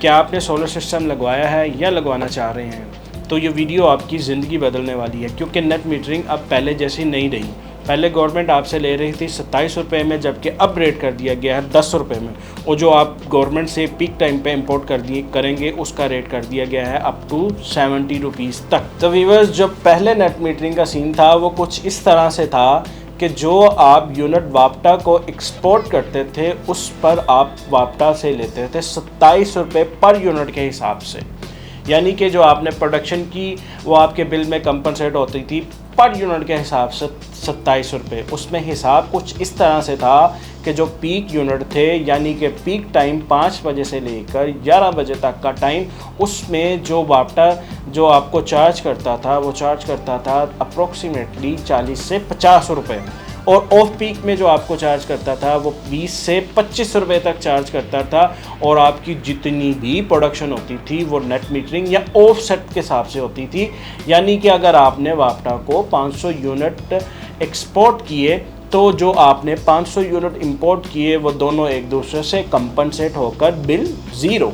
क्या आपने solar system लगवाया है या लगवाना चाह रहे हैं, तो ये वीडियो आपकी ज़िंदगी बदलने वाली है, क्योंकि नेट मीटरिंग अब पहले जैसी नहीं रही। पहले गवर्नमेंट आपसे ले रही थी 27 रुपये में, जबकि अब रेट कर दिया गया है 10 रुपये में। और जो आप गवर्नमेंट से पीक टाइम पे इंपोर्ट करेंगे उसका रेट कर दिया गया है अप टू 70 रुपीज़ तक। तो व्यूअर्स, जो पहले नेट मीटरिंग का सीन था वो कुछ इस तरह से था कि जो आप यूनिट वापटा को एक्सपोर्ट करते थे उस पर आप वापटा से लेते थे 27 रुपये पर यूनिट के हिसाब से। यानी कि जो आपने प्रोडक्शन की वो आपके बिल में कंपनसेट होती थी पर यूनिट के हिसाब से 27 रुपये। उसमें हिसाब कुछ इस तरह से था कि जो पीक यूनिट थे, यानी कि पीक टाइम 5 बजे से लेकर 11 बजे तक का टाइम, उसमें जो वापटा जो आपको चार्ज करता था वो चार्ज करता था अप्रोक्सीमेटली 40 से 50 रुपये। और ऑफ पीक में जो आपको चार्ज करता था वो 20 से 25 रुपये तक चार्ज करता था। और आपकी जितनी भी प्रोडक्शन होती थी वो नेट मीटरिंग या ऑफ सेट के हिसाब से होती थी। यानी कि अगर आपने वापटा को 500 यूनिट एक्सपोर्ट किए तो जो आपने 500 यूनिट इंपोर्ट किए वो दोनों एक दूसरे से कंपनसेट होकर बिल ज़ीरो।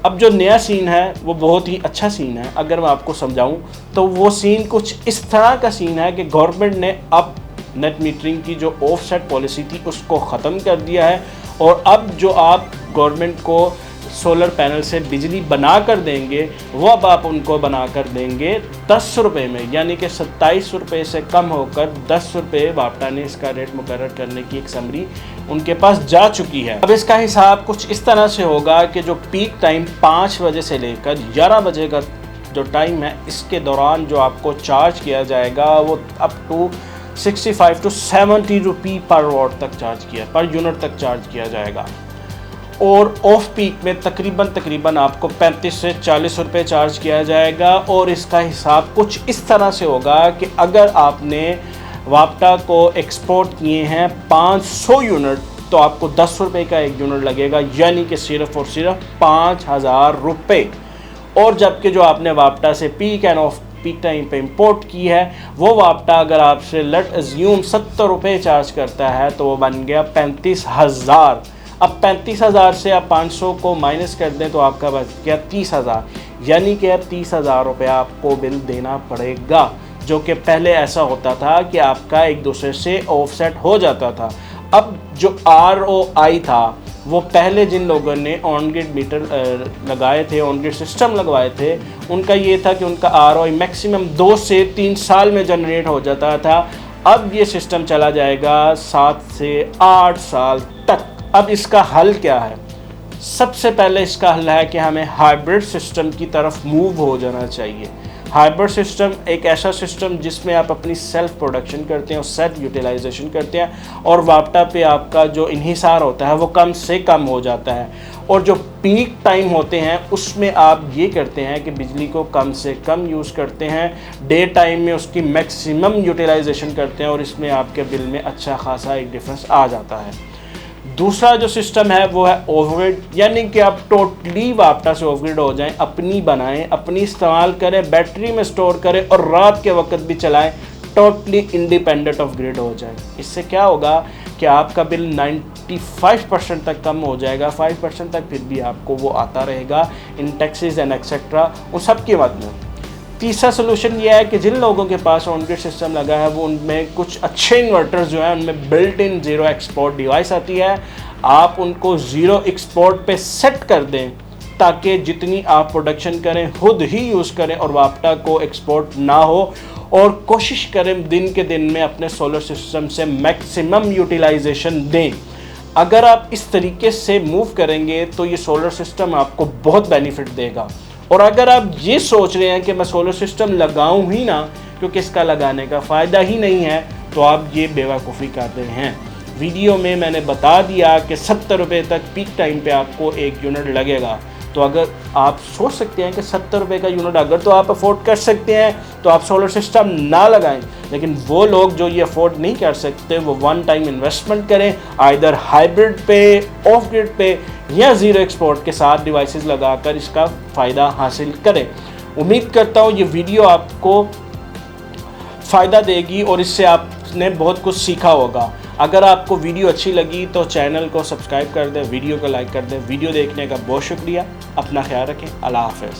अब जो नया सीन है वो बहुत ही अच्छा सीन है। अगर मैं आपको समझाऊं तो वो सीन कुछ इस तरह का सीन है कि गवर्नमेंट ने अब नेट मीटरिंग की जो ऑफ सेट पॉलिसी थी उसको ख़त्म कर दिया है। और अब जो आप गवर्नमेंट को सोलर पैनल से बिजली बना कर देंगे वो अब आप उनको बना कर देंगे 10 रुपये में, यानी कि 27 रुपये से कम होकर 10 रुपये वापटा ने इसका रेट मुकर्रर करने की एक समरी उनके पास जा चुकी है। अब इसका हिसाब कुछ इस तरह से होगा कि जो पीक टाइम 5 बजे से लेकर 11 बजे का जो टाइम है, इसके दौरान जो आपको चार्ज किया जाएगा वो अप टू 65 to 70 रुपये पर वॉट तक पर यूनिट तक चार्ज किया जाएगा। और ऑफ पीक में तकरीबन आपको 35 से 40 रुपये चार्ज किया जाएगा। और इसका हिसाब कुछ इस तरह से होगा कि अगर आपने वापटा को एक्सपोर्ट किए हैं 500 यूनिट तो आपको 10 रुपये का एक यूनिट लगेगा, यानी कि सिर्फ और सिर्फ 5000 रुपये। और जबकि जो आपने वापटा से peak end off peak time पे इंपोर्ट की है वो वापटा अगर आपसे लेट अज्यूम 70 रुपये चार्ज करता है तो वो बन गया 35,000। अब 35,000 से आप 500 को माइनस कर दें तो आपका बच गया 30,000, यानी कि अब 30,000 रुपये आपको बिल देना पड़ेगा। जो कि पहले ऐसा होता था कि आपका एक दूसरे से ऑफसेट हो जाता था। अब जो ROI था वो पहले जिन लोगों ने ऑन ग्रिड मीटर लगाए थे, ऑन ग्रिड सिस्टम लगवाए थे, उनका ये था कि उनका ROI मैक्सिमम 2 से 3 साल में जनरेट हो जाता था। अब ये सिस्टम चला जाएगा 7 से 8 साल तक। अब इसका हल क्या है? सबसे पहले इसका हल है कि हमें हाइब्रिड सिस्टम की तरफ मूव हो जाना चाहिए। हाइब्रिड सिस्टम एक ऐसा सिस्टम जिसमें आप अपनी सेल्फ प्रोडक्शन करते हैं और सेल्फ यूटिलाइजेशन करते हैं और वापटा पे आपका जो इन्हिसार होता है वो कम से कम हो जाता है। और जो पीक टाइम होते हैं उसमें आप ये करते हैं कि बिजली को कम से कम यूज़ करते हैं, डे टाइम में उसकी मैक्सिमम यूटिलाइजेशन करते हैं और इसमें आपके बिल में अच्छा खासा एक डिफरेंस आ जाता है। दूसरा जो सिस्टम है वो है ओवरग्रिड, यानी कि आप टोटली वापटा से ओवरग्रिड हो जाएं, अपनी बनाएं, अपनी इस्तेमाल करें, बैटरी में स्टोर करें और रात के वक्त भी चलाएं, टोटली इंडिपेंडेंट ऑफ ग्रिड हो जाए। इससे क्या होगा कि आपका बिल 95% तक कम हो जाएगा, 5% तक फिर भी आपको वो आता रहेगा इन टैक्सेस एंड एक्सेट्रा उन सब की मद में। तीसरा सोल्यूशन ये है कि जिन लोगों के पास ऑन ग्रिड सिस्टम लगा है वो उनमें कुछ अच्छे इन्वर्टर्स जो हैं उनमें built in zero export device आती है, आप उनको ज़ीरो एक्सपोर्ट पे सेट कर दें ताकि जितनी आप प्रोडक्शन करें खुद ही यूज़ करें और वापटा को एक्सपोर्ट ना हो। और कोशिश करें दिन के दिन में अपने सोलर सिस्टम से मैक्सिमम यूटिलाइजेशन दें। अगर आप इस तरीके से मूव करेंगे तो ये सोलर सिस्टम आपको बहुत बेनिफिट देगा। और अगर आप ये सोच रहे हैं कि मैं सोलर सिस्टम लगाऊं ही ना क्योंकि इसका लगाने का फ़ायदा ही नहीं है, तो आप ये बेवकूफ़ी कर रहे हैं। वीडियो में मैंने बता दिया कि 70 रुपये तक पीक टाइम पे आपको एक यूनिट लगेगा। तो अगर आप सोच सकते हैं कि 70 रुपये का यूनिट अगर तो आप अफोर्ड कर सकते हैं तो आप सोलर सिस्टम ना लगाएं, लेकिन वो लोग जो ये अफोर्ड नहीं कर सकते वो वन टाइम इन्वेस्टमेंट करें, आइदर हाइब्रिड पे, ऑफ ग्रिड पे या ज़ीरो एक्सपोर्ट के साथ डिवाइसेस लगाकर इसका फ़ायदा हासिल करें। उम्मीद करता हूँ ये वीडियो आपको फ़ायदा देगी और इससे आपने बहुत कुछ सीखा होगा। अगर आपको वीडियो अच्छी लगी तो चैनल को सब्सक्राइब कर दें, वीडियो को लाइक कर दें। वीडियो देखने का बहुत शुक्रिया। अपना ख्याल रखें। अल्लाह हाफ़िज़।